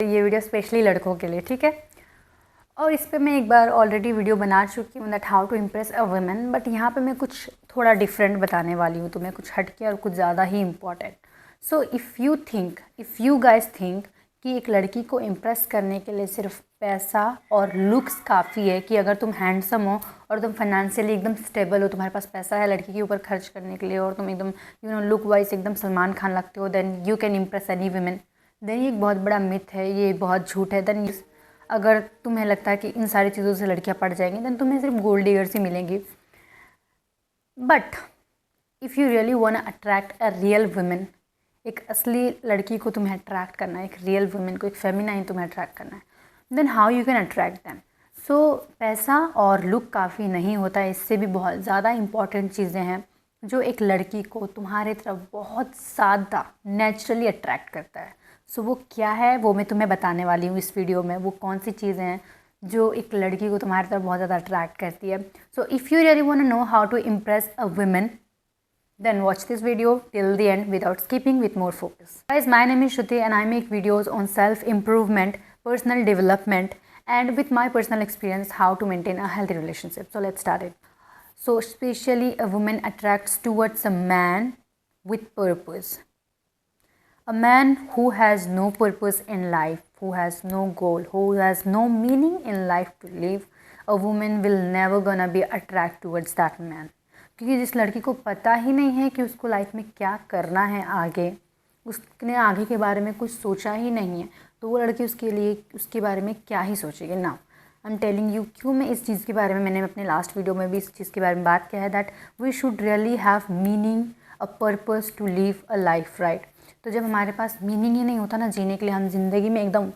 ये video specially लड़कों के लिए, ठीक है। और इस पे मैं एक बार ऑलरेडी वीडियो बना चुकी हूँ, that how to impress a women, but यहाँ पे मैं कुछ थोड़ा डिफरेंट बताने वाली हूँ, तो मैं कुछ हटके और कुछ ज़्यादा ही important. So if you guys think कि एक लड़की को इम्प्रेस करने के लिए सिर्फ पैसा और लुक्स काफ़ी है, कि अगर तुम हैंडसम हो और तुम फाइनेंशियली एकदम स्टेबल हो, तुम्हारे पास पैसा है लड़की के ऊपर खर्च करने के लिए, और तुम एकदम लुक वाइज एकदम सलमान खान लगते हो, then you can impress any women, then ये एक बहुत बड़ा मिथ है, ये बहुत झूठ है। देन अगर तुम्हें लगता है कि इन सारी चीज़ों से लड़कियां पड़ जाएंगी, देन तुम्हें सिर्फ गोल्ड डिगर्स ही मिलेंगी। But if you really want to attract a real women, एक असली लड़की को तुम्हें अट्रैक्ट करना है, एक रियल वुमेन को, एक फेमिनाइन तुम्हें अट्रैक्ट करना है, then how you can attract them. So पैसा और लुक काफ़ी नहीं होता है, इससे भी बहुत ज़्यादा इम्पॉर्टेंट चीज़ें हैं जो एक लड़की को तुम्हारे तरफ बहुत ज़्यादा नेचुरली अट्रैक्ट करता है। सो वो क्या है वो मैं तुम्हें बताने वाली हूँ इस वीडियो में। वो कौन सी चीज़ें हैं जो एक लड़की को तुम्हारी तरफ बहुत ज़्यादा अट्रैक्ट करती है। So if you really want to know how to impress a women, then watch this video till the end without skipping with more focus. Guys, my name is Shruti and I make videos on self-improvement, personal development and with my personal experience how to maintain a healthy relationship. So let's start it. So especially a woman attracts towards a man with purpose. A man who has no purpose in life, who has no goal, who has no meaning in life to live, a woman will never gonna be attract towards that man. क्योंकि जिस लड़की को पता ही नहीं है कि उसको life में क्या करना है आगे, उसने आगे के बारे में कुछ सोचा ही नहीं है, तो वो लड़की उसके लिए उसके बारे में क्या ही सोचेगी ना। आई एम टेलिंग यू, क्यों मैं इस चीज़ के बारे में, मैंने अपने लास्ट वीडियो में भी इस चीज़ के बारे में बात किया है, that we should really have meaning, a purpose to live a life, right. तो जब हमारे पास मीनिंग ही नहीं होता ना जीने के लिए, हम जिंदगी में एकदम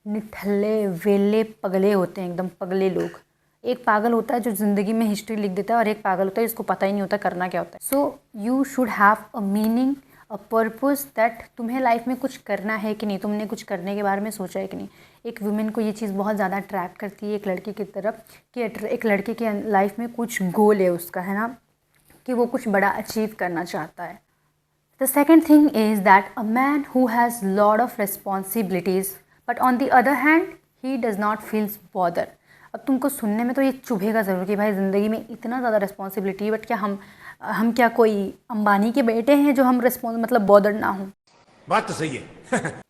निठल्ले वेले पगले होते हैं, एकदम पगले लोग। एक पागल होता है जो ज़िंदगी में हिस्ट्री लिख देता है, और एक पागल होता है जिसको पता ही नहीं होता करना क्या होता है। So you should have a meaning, a purpose, that तुम्हें लाइफ में कुछ करना है कि नहीं, तुमने कुछ करने के बारे में सोचा है कि नहीं। एक वुमेन को ये चीज़ बहुत ज़्यादा अट्रैक्ट करती है एक लड़की की तरफ, कि एक लड़के के लाइफ में कुछ गोल है उसका, है ना, कि वो कुछ बड़ा अचीव करना चाहता है। The second thing is that a man who has lot of responsibilities, but on the other hand he does not feel bothered. अब तुमको सुनने में तो ये चुभेगा ज़रूर कि भाई ज़िंदगी में इतना ज़्यादा रिस्पॉन्सिबिलिटी, बट क्या हम क्या कोई अंबानी के बेटे हैं जो हम मतलब बॉदर्ड ना हो। बात तो सही है।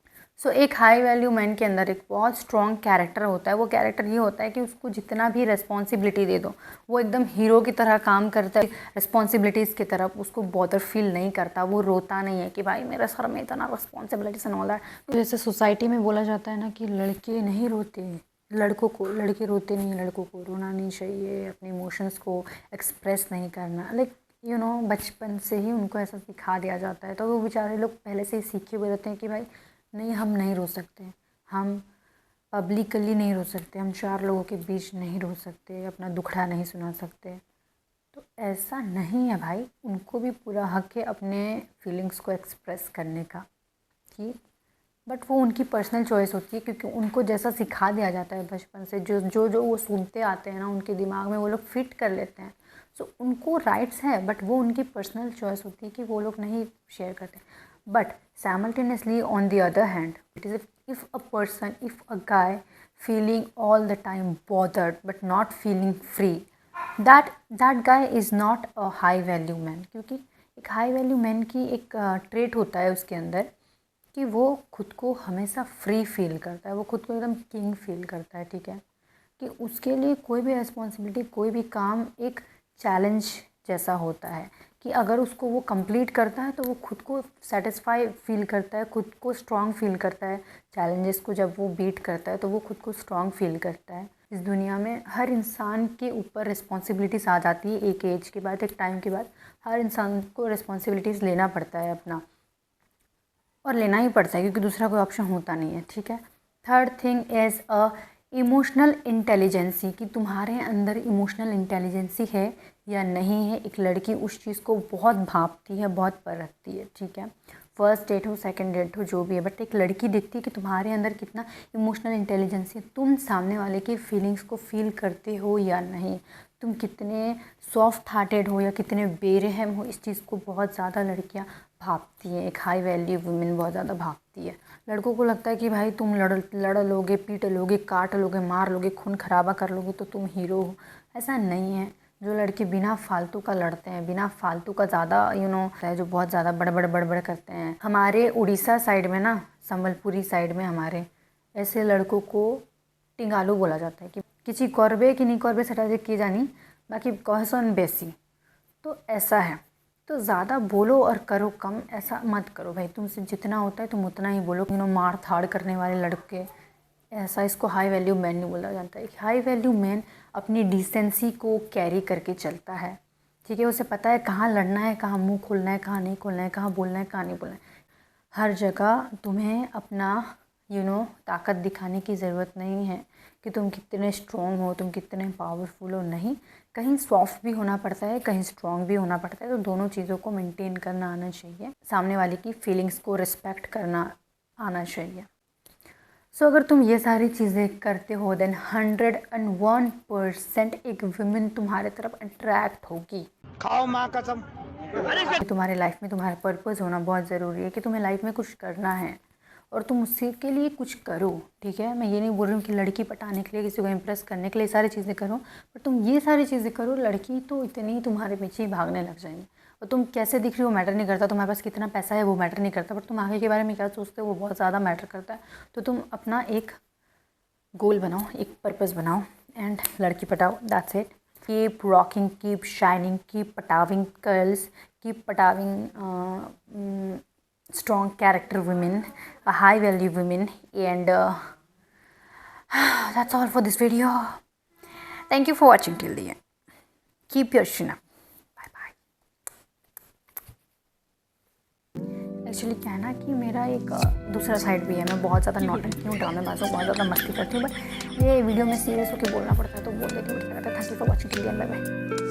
सो एक हाई वैल्यू मैन के अंदर एक बहुत स्ट्रॉन्ग कैरेक्टर होता है। वो कैरेक्टर ये होता है कि उसको जितना भी रिस्पॉन्सिबिलिटी दे दो, वो एकदम हीरो की तरह काम करता है। रिस्पॉन्सिबिलिटीज़ की तरफ उसको बॉदर फील नहीं करता, वो रोता नहीं है कि भाई मेरे सर में इतना रिस्पॉन्सिबिलिटीज एंड ऑल दैट। जैसे सोसाइटी में बोला जाता है ना कि लड़के नहीं रोते, लड़के रोते नहीं, लड़कों को रोना नहीं चाहिए, अपने इमोशंस को एक्सप्रेस नहीं करना, लाइक बचपन से ही उनको ऐसा सिखा दिया जाता है। तो वो बेचारे लोग पहले से ही सीखे हुए रहते हैं कि भाई नहीं, हम नहीं रो सकते, हम पब्लिकली नहीं रो सकते, हम 4 लोगों के बीच नहीं रो सकते, अपना दुखड़ा नहीं सुना सकते। तो ऐसा नहीं है भाई, उनको भी पूरा हक है अपने फीलिंग्स को एक्सप्रेस करने का, ठीक। बट वो उनकी पर्सनल चॉइस होती है, क्योंकि उनको जैसा सिखा दिया जाता है बचपन से, जो वो सुनते आते हैं ना, उनके दिमाग में वो लोग फिट कर लेते हैं। सो उनको राइट्स है, बट वो उनकी पर्सनल चॉइस होती है कि वो लोग नहीं शेयर करते। But simultaneously on the other hand, it is if a guy feeling all the time bothered but not feeling free, that guy is not a high value man। क्योंकि एक high value man की एक trait होता है उसके अंदर कि वो खुद को हमेशा फ्री फील करता है, वो खुद को एकदम किंग फील करता है, ठीक है। कि उसके लिए कोई भी रिस्पॉन्सिबिलिटी, कोई भी काम एक चैलेंज जैसा होता है, कि अगर उसको वो कंप्लीट करता है तो वो खुद को सेटिस्फाई फील करता है, खुद को स्ट्रॉन्ग फील करता है। चैलेंजेस को जब वो बीट करता है तो वो खुद को स्ट्रॉन्ग फील करता है। इस दुनिया में हर इंसान के ऊपर रिस्पॉन्सिबिलिटीज़ आ जाती है, एक एज के बाद, एक टाइम के बाद हर इंसान को रिस्पॉन्सिबिलिटीज़ लेना पड़ता है अपना, और लेना ही पड़ता है क्योंकि दूसरा कोई ऑप्शन होता नहीं है, ठीक है। Third thing is a emotional intelligence, कि तुम्हारे अंदर इमोशनल इंटेलिजेंसी है या नहीं है। एक लड़की उस चीज़ को बहुत भांपती है, बहुत परखती है, ठीक है। फर्स्ट डेट हो, सेकंड डेट हो, जो भी है, बट एक लड़की देखती है कि तुम्हारे अंदर कितना इमोशनल इंटेलिजेंसी है, तुम सामने वाले की फीलिंग्स को फील करते हो या नहीं, तुम कितने सॉफ्ट हार्टेड हो या कितने बेरहम हो, इस चीज़ को बहुत ज़्यादा लड़कियाँ भागती है, एक हाई वैल्यू वुमेन बहुत ज़्यादा भागती है। लड़कों को लगता है कि भाई तुम लड़ लोगे, पीट लोगे, काट लोगे, मार लोगे, खून खराबा कर लोगे तो तुम हीरो हो। ऐसा नहीं है। जो लड़के बिना फालतू का लड़ते हैं, बिना फालतू का ज़्यादा है, जो बहुत ज़्यादा बड़बड़ करते हैं, हमारे उड़ीसा साइड में ना, संबलपुरी साइड में हमारे, ऐसे लड़कों को टिंगालू बोला जाता है कि किसी करबे कि नहीं करबे सेटा की जानी, बाकी कहसन बेसी। तो ऐसा है। तो ज़्यादा बोलो और करो कम, ऐसा मत करो भाई। तुमसे जितना होता है तुम उतना ही बोलो। मार धाड़ करने वाले लड़के, ऐसा, इसको हाई वैल्यू मैन नहीं बोला जाता है। हाई वैल्यू मैन अपनी डिसेंसी को कैरी करके चलता है, ठीक है। उसे पता है कहाँ लड़ना है, कहाँ मुंह खोलना है, कहाँ नहीं खोलना है, कहाँ बोलना है, कहाँ नहीं बोलना है। हर जगह तुम्हें अपना ताकत दिखाने की ज़रूरत नहीं है कि तुम कितने स्ट्रॉन्ग हो, तुम कितने पावरफुल हो। नहीं, कहीं सॉफ्ट भी होना पड़ता है, कहीं स्ट्रॉन्ग भी होना पड़ता है। तो दोनों चीज़ों को मेंटेन करना आना चाहिए। सामने वाले की फीलिंग्स को रिस्पेक्ट करना आना चाहिए। सो अगर तुम ये सारी चीज़ें करते हो देन 101% एक वुमेन तुम्हारे तरफ अट्रैक्ट होगी। खाओ माँ कसम। तुम्हारे लाइफ में तुम्हारा पर्पज़ होना बहुत ज़रूरी है कि तुम्हें लाइफ में कुछ करना है और तुम उसके के लिए कुछ करो, ठीक है। मैं ये नहीं बोल रही हूँ कि लड़की पटाने के लिए, किसी को इम्प्रेस करने के लिए सारी चीज़ें करो, पर तुम ये सारी चीज़ें करो, लड़की तो इतनी तुम्हारे पीछे ही भागने लग जाएंगी। और तुम कैसे दिख रही हो मैटर नहीं करता, तुम्हारे पास कितना पैसा है वो मैटर नहीं करता, पर तुम आगे के बारे में क्या सोचते हो वो बहुत ज़्यादा मैटर करता है। तो तुम अपना एक गोल बनाओ, एक पर्पज़ बनाओ एंड लड़की पटाओ, that's it. Keep rocking, keep shining, keep पटाविंग गर्ल्स, कीप पटाविंग strong character women, a high value women, and that's all for this video. Thank you for watching till the end. Keep your chin up. Bye bye. Actually क्या है ना कि मेरा एक दूसरा side भी है। मैं बहुत ज़्यादा नौटंकी हूँ, ड्रामेबाज हूँ, बहुत ज़्यादा मस्ती करती हूँ, बट ये वीडियो में सीरियस होकर बोलना पड़ता है तो बोल देती हूँ। Thank you for watching till the end, bye bye.